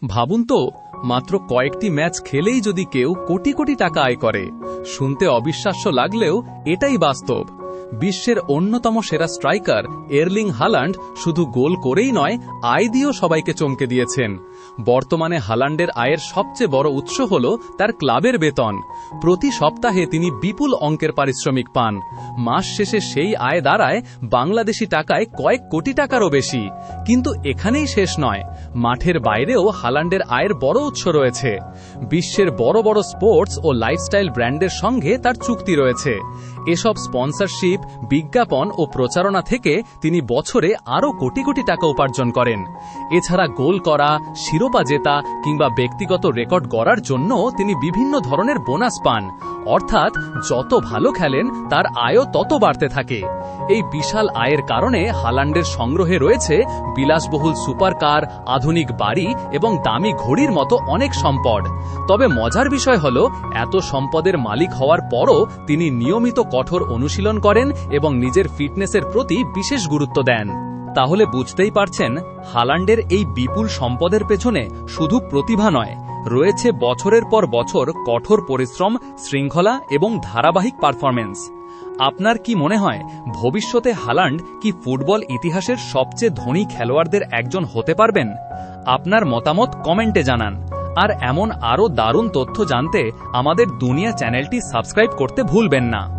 ভাবুন তো, মাত্র কয়েকটি ম্যাচ খেলেই যদি কেউ কোটি কোটি টাকা আয় করে। শুনতে অবিশ্বাস্য লাগলেও এটাই বাস্তব। বিশ্বের অন্যতম সেরা স্ট্রাইকার এর্লিং হালান্ড শুধু গোল করেই নয়, আয় দিয়েও সবাইকে চমকে দিয়েছেন। বর্তমানে হালান্ডের আয়ের সবচেয়ে বড় উৎস হল তার ক্লাবের বেতন। প্রতি সপ্তাহে তিনি বিপুল অঙ্কের পারিশ্রমিক পান। মাস শেষে সেই আয় দাঁড়ায় বাংলাদেশি টাকায় কয়েক কোটি টাকারও বেশি। কিন্তু এখানেই শেষ নয়, মাঠের বাইরেও হালান্ডের আয়ের বড় উৎস রয়েছে। বিশ্বের বড় বড় স্পোর্টস ও লাইফস্টাইল ব্র্যান্ডের সঙ্গে তার চুক্তি রয়েছে। এসব স্পন্সরশিপ, বিজ্ঞাপন ও প্রচারণা থেকে তিনি বছরে আরও কোটি কোটি টাকা উপার্জন করেন। এছাড়া গোল করা, শিরোপা জেতা কিংবা ব্যক্তিগত রেকর্ড গড়ার জন্য তিনি বিভিন্ন ধরনের বোনাস পান। অর্থাৎ যত ভালো খেলেন তার আয়ও তত বাড়তে থাকে। এই বিশাল আয়ের কারণে হালান্ডের সংগ্রহে রয়েছে বিলাসবহুল সুপারকার, আধুনিক বাড়ি এবং দামি ঘড়ির মতো অনেক সম্পদ। তবে মজার বিষয় হল, এত সম্পদের মালিক হওয়ার পরও তিনি নিয়মিত কঠোর অনুশীলন করেন এবং নিজের ফিটনেসের প্রতি বিশেষ গুরুত্ব দেন। তাহলে বুঝতেই পারছেন, হালান্ডের এই বিপুল সম্পদের পেছনে শুধু প্রতিভা নয়, রয়েছে বছরের পর বছর কঠোর পরিশ্রম, শৃঙ্খলা এবং ধারাবাহিক পারফরম্যান্স। আপনার কি মনে হয়, ভবিষ্যতে হালান্ড কি ফুটবল ইতিহাসের সবচেয়ে ধনী খেলোয়াড়দের একজন হতে পারবেন? আপনার মতামত কমেন্টে জানান। আর এমন আরও দারুণ তথ্য জানতে আমাদের দুনিয়া চ্যানেলটি সাবস্ক্রাইব করতে ভুলবেন না।